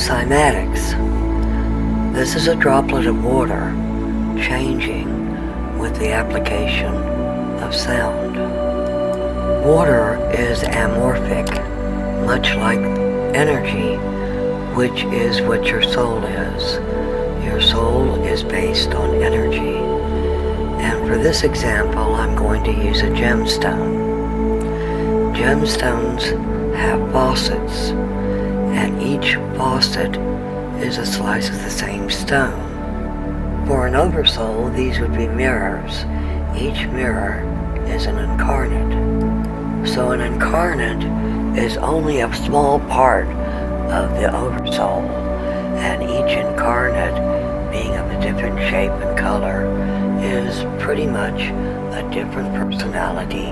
Cymatics. This is a droplet of water changing with the application of sound. Water is amorphic, much like energy, which is what your soul is. Your soul is based on energy. And for this example, I'm going to use a gemstone. Gemstones have faucets, and each faucet is a slice of the same stone. For an Oversoul, these would be mirrors. Each mirror is an incarnate. So an incarnate is only a small part of the Oversoul, and each incarnate, being of a different shape and color, is pretty much a different personality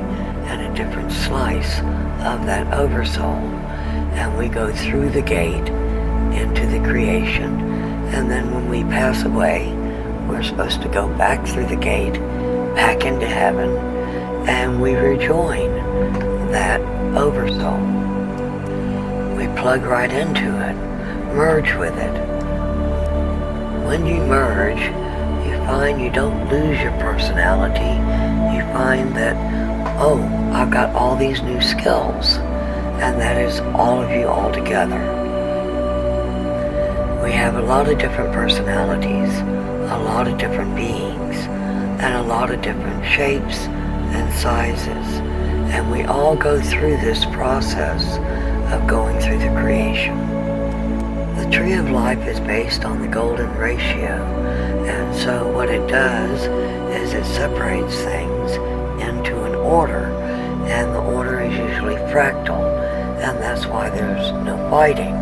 and a different slice of that Oversoul. And we go through the gate into the creation, and then when we pass away, we're supposed to go back through the gate, back into heaven, and we rejoin that Oversoul. We plug right into it, merge with it. When you merge, you find you don't lose your personality. You find that, oh, I've got all these new skills, and that is all of you all together. We have a lot of different personalities, a lot of different beings, and a lot of different shapes and sizes, and we all go through this process of going through the creation. The tree of life is based on the golden ratio, and so what it does is it separates things into an order, and the order is usually fractal, and that's why there's no fighting.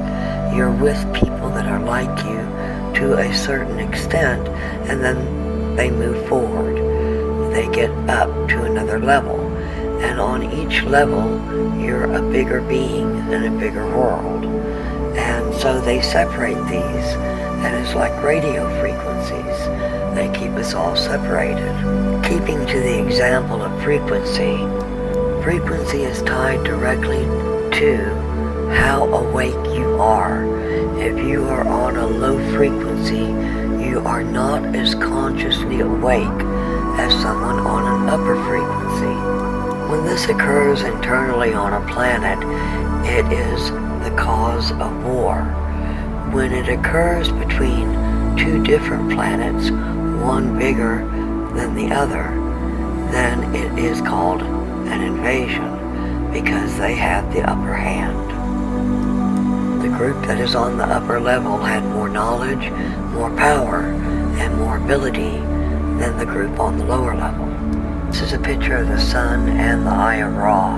You're with people that are like you to a certain extent, and then they move forward. They get up to another level, and on each level you're a bigger being in a bigger world. And so they separate these, and it's like radio frequencies. They keep us all separated. Keeping to the example of frequency, frequency is tied directly to how awake you are. If you are on a low frequency, you are not as consciously awake as someone on an upper frequency. When this occurs internally on a planet, it is the cause of war. When it occurs between two different planets, one bigger than the other, then it is called an invasion because they have the upper hand. The group that is on the upper level had more knowledge, more power, and more ability than the group on the lower level. This is a picture of the sun and the Eye of Ra.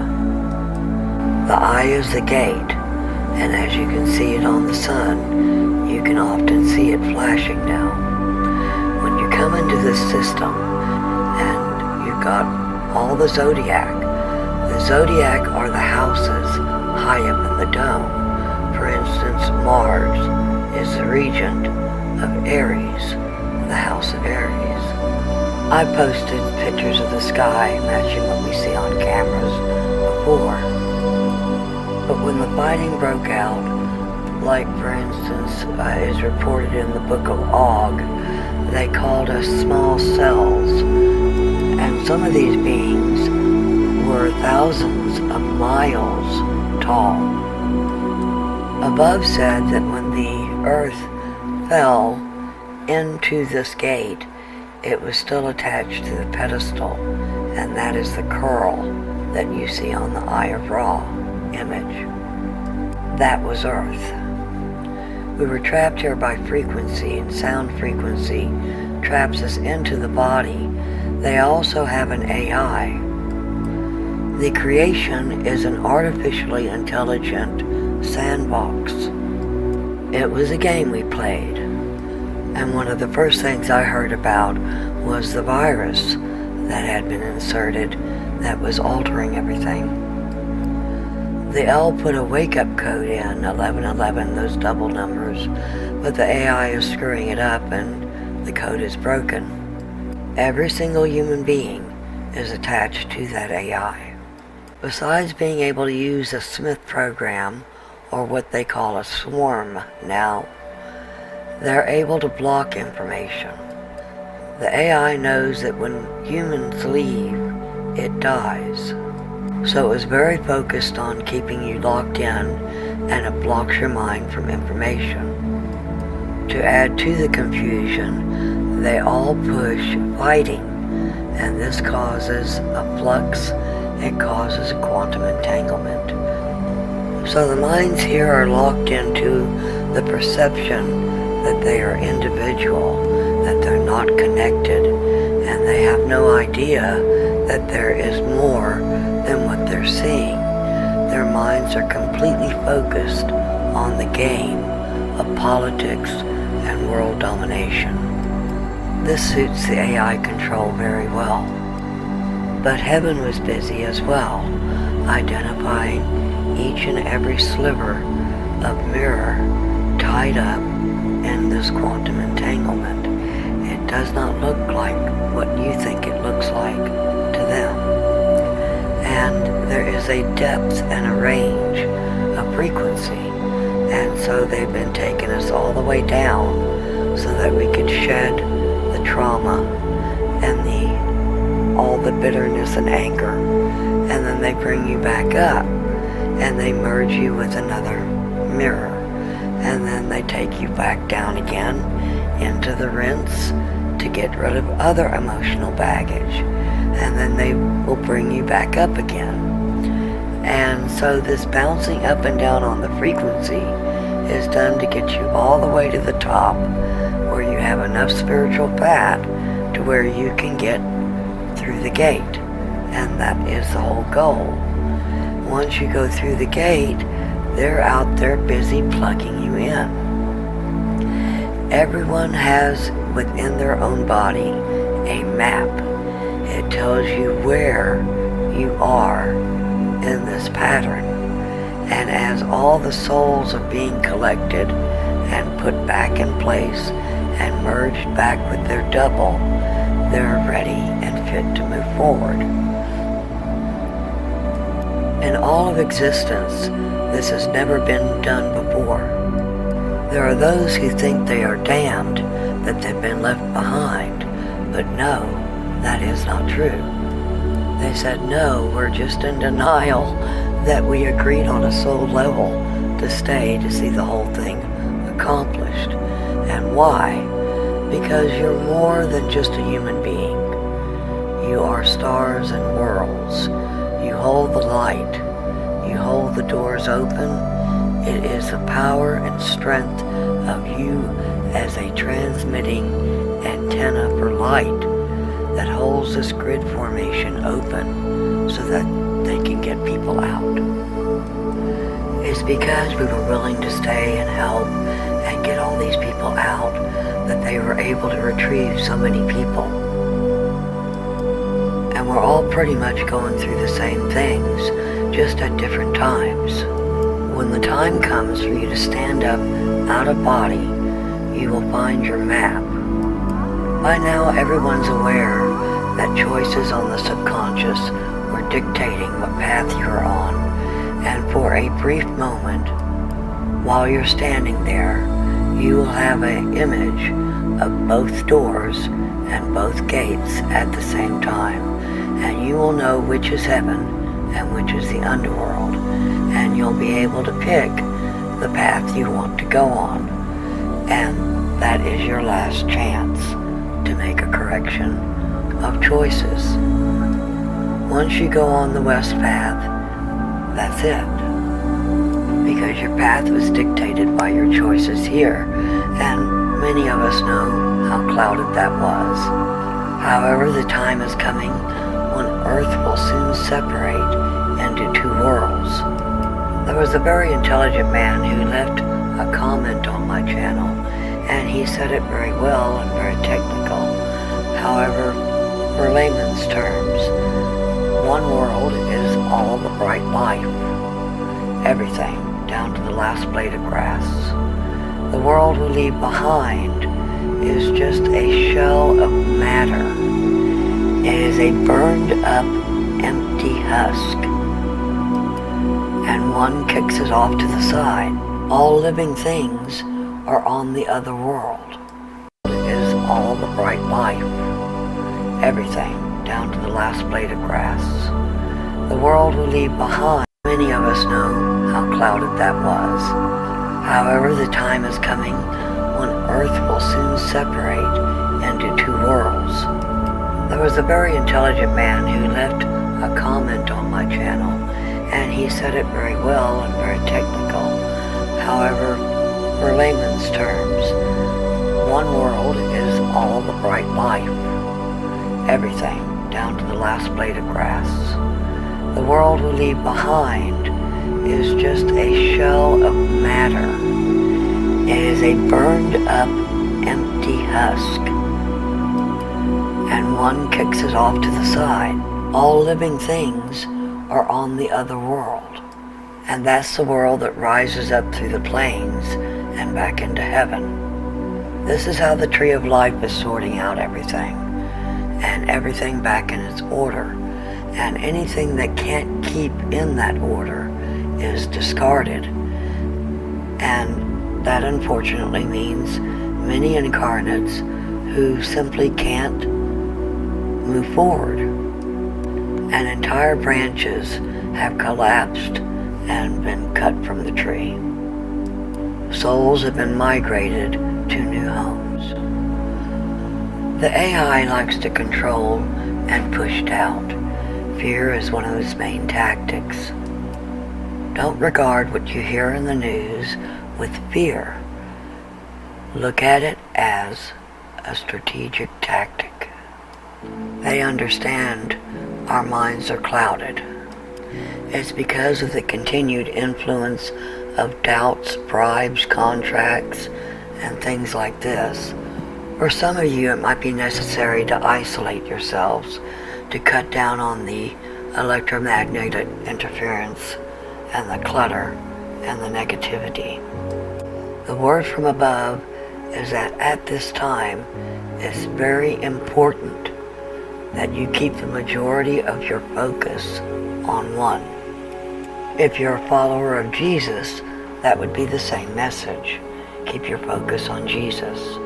The eye is the gate, and as you can see it on the sun, you can often see it flashing now. When you come into this system, and you've got all the zodiac are the houses high up in the dome. For instance, Mars is the regent of Aries, the house of Aries. I posted pictures of the sky matching what we see on cameras before. But when the fighting broke out, like for instance is reported in the book of Og, they called us small cells, and some of these beings were thousands of miles tall. Above said that when the earth fell into this gate, it was still attached to the pedestal, and that is the curl that you see on the Eye of Ra image. That was Earth. We were trapped here by frequency, and sound frequency traps us into the body. They also have an AI. The creation is an artificially intelligent sandbox. It was a game we played, and one of the first things I heard about was the virus that had been inserted that was altering everything. The L put a wake-up code in, 1111, those double numbers, but the AI is screwing it up and the code is broken. Every single human being is attached to that AI. Besides being able to use a Smith program or what they call a swarm now. They're able to block information. The AI knows that when humans leave, it dies. So it was very focused on keeping you locked in, and it blocks your mind from information. To add to the confusion, they all push fighting, and this causes a flux. It causes a quantum entanglement. So the minds here are locked into the perception that they are individual, that they're not connected, and they have no idea that there is more than what they're seeing. Their minds are completely focused on the game of politics and world domination. This suits the AI control very well. But heaven was busy as well, identifying each and every sliver of mirror tied up in this quantum entanglement. It does not look like what you think it looks like to them. And there is a depth and a range of frequency. And so they've been taking us all the way down so that we could shed the trauma and all the bitterness and anger. And then they bring you back up and they merge you with another mirror. And then they take you back down again into the rinse to get rid of other emotional baggage. And then they will bring you back up again. And so this bouncing up and down on the frequency is done to get you all the way to the top, where you have enough spiritual fat to where you can get through the gate. And that is the whole goal. Once you go through the gate, they're out there busy plugging you in. Everyone has within their own body a map. It tells you where you are in this pattern. And as all the souls are being collected and put back in place and merged back with their double, they're ready and fit to move forward. In all of existence, this has never been done before. There are those who think they are damned, that they've been left behind, but no, that is not true. They said, no, we're just in denial that we agreed on a soul level to stay to see the whole thing accomplished. And why? Because you're more than just a human being. You are stars and worlds. You hold the light. You hold the doors open. It is the power and strength of you as a transmitting antenna for light that holds this grid formation open so that they can get people out. It's because we were willing to stay and help and get all these people out that they were able to retrieve so many people. And we're all pretty much going through the same things, just at different times. When the time comes for you to stand up out of body, you will find your map. By now, everyone's aware that choices on the subconscious were dictating what path you're on. And for a brief moment, while you're standing there, you will have an image of both doors and both gates at the same time. And you will know which is heaven and which is the underworld. And you'll be able to pick the path you want to go on. And that is your last chance to make a correction of choices. Once you go on the west path, that's it. Because your path was dictated by your choices here, and many of us know how clouded that was. However, the time is coming when Earth will soon separate into two worlds. There was a very intelligent man who left a comment on my channel, and he said it very well and very technical. However, for layman's terms, one world is all the bright life. Everything, down to the last blade of grass. The world we leave behind is just a shell of matter. It is a burned up, empty husk. And one kicks it off to the side. All living things are on the other world. It is all the bright life. Everything, down to the last blade of grass. The world we leave behind. Many of us know how clouded that was. However, the time is coming when Earth will soon separate into two worlds. There was a very intelligent man who left a comment on my channel, and he said it very well and very technical. However, for layman's terms, one world is all the bright life. Everything, down to the last blade of grass. The world we leave behind is just a shell of matter. It is a burned up, empty husk. And one kicks it off to the side. All living things are on the other world. And that's the world that rises up through the plains and back into heaven. This is how the tree of life is sorting out everything, and everything back in its order. And anything that can't keep in that order is discarded. And that unfortunately means many incarnates who simply can't move forward. And entire branches have collapsed and been cut from the tree. Souls have been migrated to new homes. The AI likes to control and push doubt. Fear is one of its main tactics. Don't regard what you hear in the news with fear. Look at it as a strategic tactic. They understand our minds are clouded. It's because of the continued influence of doubts, bribes, contracts, and things like this. For some of you, it might be necessary to isolate yourselves, to cut down on the electromagnetic interference and the clutter and the negativity. The word from above is that at this time, it's very important that you keep the majority of your focus on one. If you're a follower of Jesus, that would be the same message. Keep your focus on Jesus.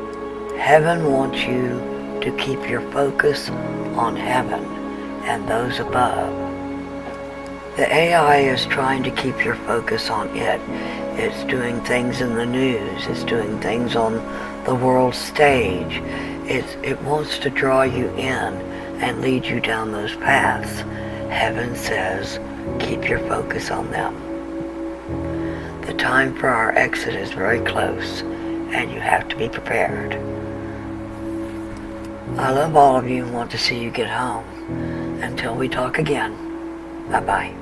Heaven wants you to keep your focus on heaven and those above. The AI is trying to keep your focus on it. It's doing things in the news. It's doing things on the world stage. It wants to draw you in and lead you down those paths. Heaven says, keep your focus on them. The time for our exit is very close, and you have to be prepared. I love all of you and want to see you get home. Until we talk again, bye-bye.